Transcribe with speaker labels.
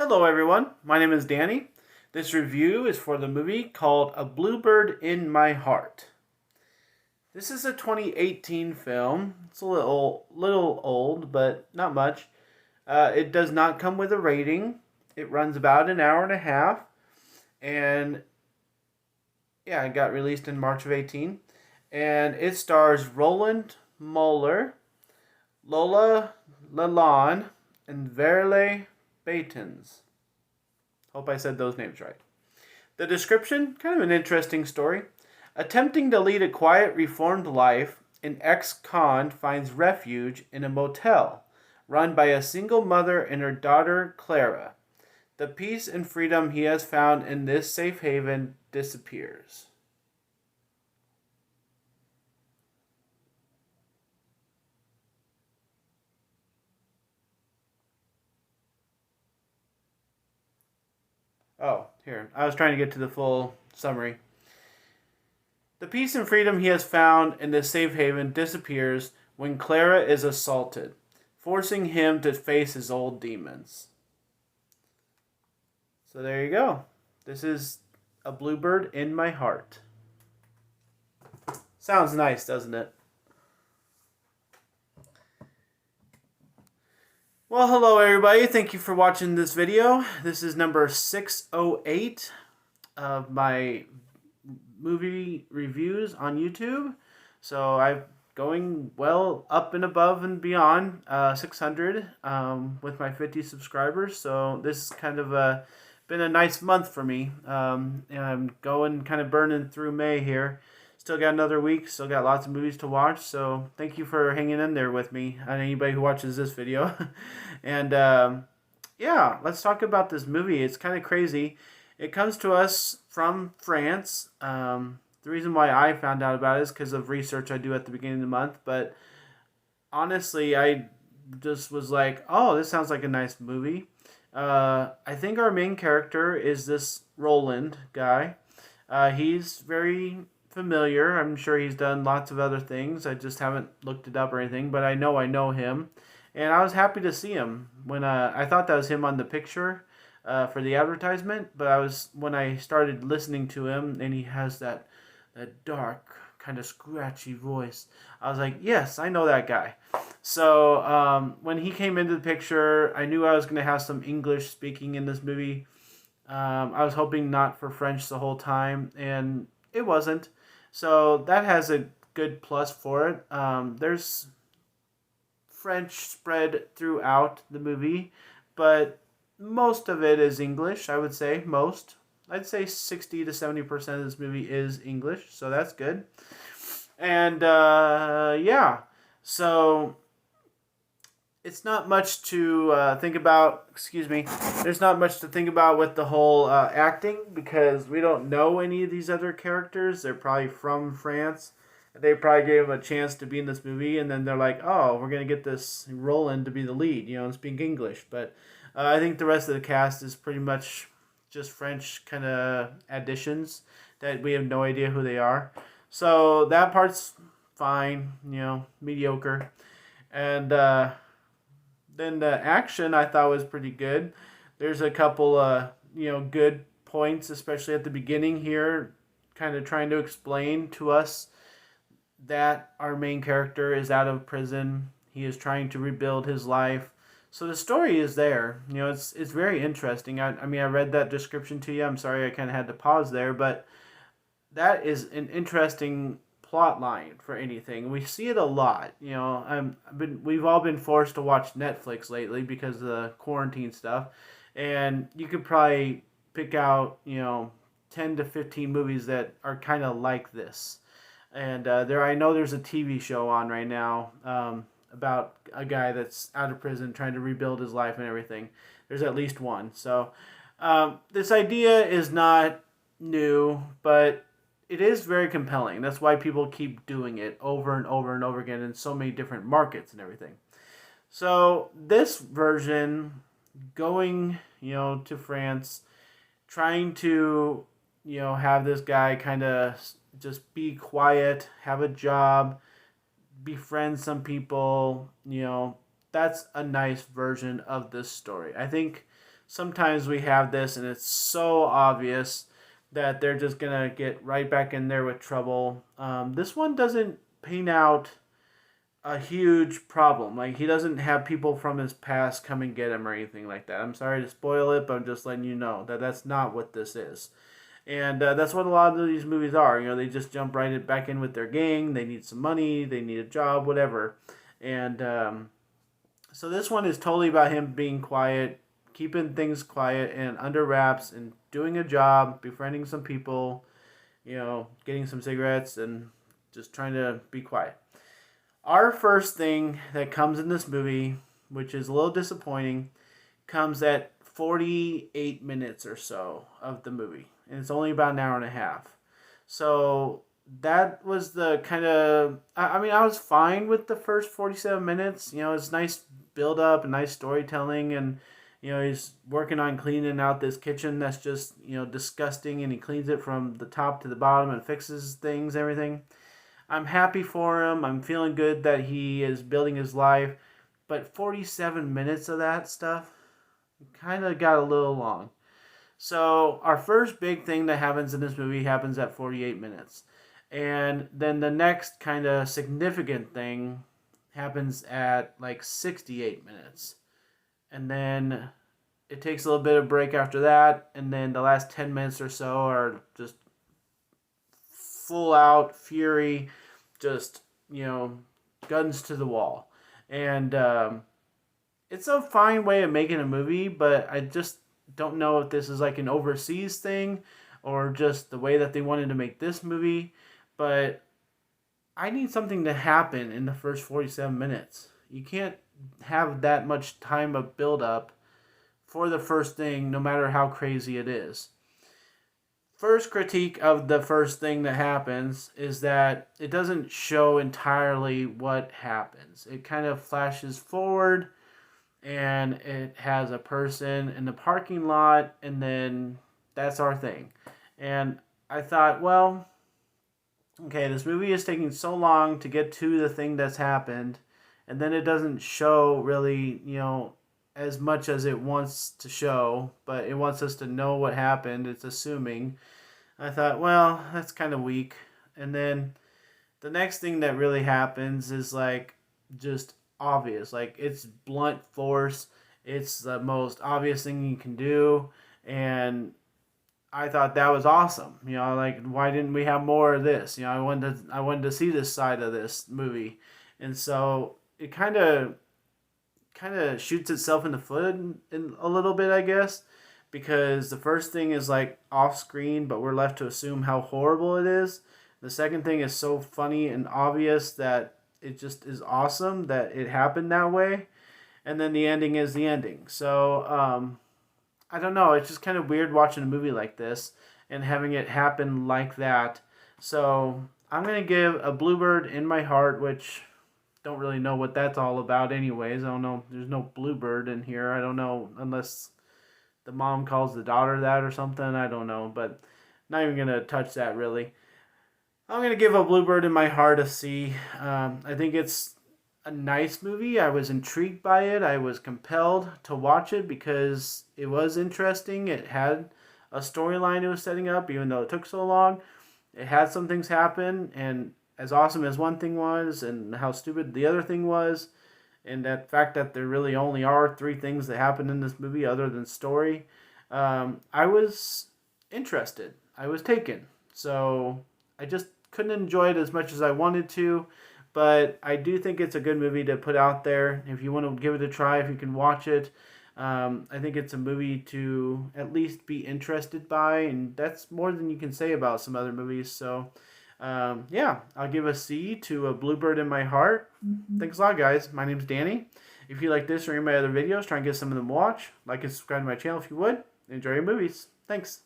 Speaker 1: Hello everyone, my name is Danny. This review is for the movie called A Bluebird In My Heart. This is a 2018 film. It's a little old, but not much. It does not come with a rating. It runs about an hour and a half. And yeah, it got released in March of 18. And it stars Roland Moller, Lola Lalonde, and Verle Batens. Hope I said those names right. The description, kind of an interesting story. Attempting to lead a quiet, reformed life, an ex-con finds refuge in a motel run by a single mother and her daughter, Clara. The peace and freedom he has found in this safe haven disappears. Oh, here. I was trying to get to the full summary. The peace and freedom he has found in this safe haven disappears when Clara is assaulted, forcing him to face his old demons. So there you go. This is A Bluebird in My Heart. Sounds nice, doesn't it? Well, hello everybody. Thank you for watching this video. This is number 608 of my movie reviews on YouTube. So I'm going well up and above and beyond 600 with my 50 subscribers. So this is kind of been a nice month for me. I'm going kind of burning through May here. Still got another week, still got lots of movies to watch, so thank you for hanging in there with me, and anybody who watches this video. And yeah, let's talk about this movie. It's kind of crazy. It comes to us from France. The reason why I found out about it is because of research I do at the beginning of the month, but honestly, I just was like, oh, this sounds like a nice movie. I think our main character is this Roland guy. He's very familiar. I'm sure he's done lots of other things. I just haven't looked it up or anything, but I know him. And I was happy to see him when I thought that was him on the picture for the advertisement, but when I started listening to him and he has that dark kind of scratchy voice, I was like, yes, I know that guy. So when he came into the picture, I knew I was going to have some English speaking in this movie. I was hoping not for French the whole time, and it wasn't. So that has a good plus for it. There's French spread throughout the movie, but most of it is English, I would say. Most. I'd say 60 to 70% of this movie is English, so that's good. And yeah, so it's not much to think about. Excuse me. There's not much to think about with the whole acting because we don't know any of these other characters. They're probably from France. They probably gave him a chance to be in this movie, and then they're like, "Oh, we're gonna get this Roland to be the lead, and speak English." But I think the rest of the cast is pretty much just French kind of additions that we have no idea who they are. So that part's fine, mediocre, and then the action I thought was pretty good. There's a couple good points, especially at the beginning here, kind of trying to explain to us that our main character is out of prison. He is trying to rebuild his life. So the story is there. It's very interesting. I mean, I read that description to you. I'm sorry I kind of had to pause there, but that is an interesting plot line for anything. We see it a lot. We've all been forced to watch Netflix lately because of the quarantine stuff, and you could probably pick out 10 to 15 movies that are kind of like this. And I know there's a TV show on right now about a guy that's out of prison trying to rebuild his life and everything. There's at least one. So this idea is not new, but it is very compelling. That's why people keep doing it over and over and over again in so many different markets and everything. So this version, going, to France, trying to, have this guy kind of just be quiet, have a job, befriend some people, that's a nice version of this story. I think sometimes we have this and it's so obvious that they're just going to get right back in there with trouble. This one doesn't paint out a huge problem. Like, he doesn't have people from his past come and get him or anything like that. I'm sorry to spoil it, but I'm just letting you know that that's not what this is. And that's what a lot of these movies are. You know, they just jump right back in with their gang. They need some money. They need a job, whatever. And so this one is totally about him being quiet, keeping things quiet and under wraps, and doing a job, befriending some people, you know, getting some cigarettes, and just trying to be quiet. Our first thing that comes in this movie, which is a little disappointing, comes at 48 minutes or so of the movie. And it's only about an hour and a half. So that was the kind of... I mean, I was fine with the first 47 minutes. You know, it's nice build up and nice storytelling. And, you know, he's working on cleaning out this kitchen that's just, you know, disgusting. And he cleans it from the top to the bottom and fixes things, everything. I'm happy for him. I'm feeling good that he is building his life. But 47 minutes of that stuff kind of got a little long. So our first big thing that happens in this movie happens at 48 minutes. And then the next kind of significant thing happens at like 68 minutes. And then it takes a little bit of break after that. And then the last 10 minutes or so are just full out fury, just, you know, guns to the wall. And it's a fine way of making a movie, but I just don't know if this is like an overseas thing or just the way that they wanted to make this movie. But I need something to happen in the first 47 minutes. You can't have that much time of build up for the first thing, no matter how crazy it is. First critique of the first thing that happens is that it doesn't show entirely what happens. It kind of flashes forward, and it has a person in the parking lot, and then that's our thing. And I thought, well, okay, this movie is taking so long to get to the thing that's happened, and then it doesn't show really, you know, as much as it wants to show, but it wants us to know what happened. It's assuming. I thought, well, that's kind of weak. And then the next thing that really happens is like just obvious. Like, it's blunt force. It's the most obvious thing you can do. And I thought that was awesome. You know, like, why didn't we have more of this? You know, I wanted to see this side of this movie. And so it kind of shoots itself in the foot in a little bit, I guess, because the first thing is like off screen, but we're left to assume how horrible it is. The second thing is so funny and obvious that it just is awesome that it happened that way. And then the ending is the ending. So I don't know, it's just kind of weird watching a movie like this and having it happen like that. So I'm going to give a Bluebird in My Heart, which don't really know what that's all about anyways. I don't know. There's no bluebird in here. I don't know, unless the mom calls the daughter that or something. I don't know, but not even going to touch that really. I'm going to give a Bluebird in My Heart a C. I think it's a nice movie. I was intrigued by it. I was compelled to watch it because it was interesting. It had a storyline it was setting up, even though it took so long. It had some things happen, and as awesome as one thing was, and how stupid the other thing was, and that fact that there really only are 3 things that happen in this movie other than story, I was interested. I was taken. So I just couldn't enjoy it as much as I wanted to, but I do think it's a good movie to put out there. If you want to give it a try, if you can watch it, I think it's a movie to at least be interested by, and that's more than you can say about some other movies. So yeah, I'll give a C to a Bluebird in My Heart. Thanks a lot, guys. My name's Danny. If you like this or any of my other videos, try and get some of them watched. Like and subscribe to my channel if you would. Enjoy your movies. Thanks.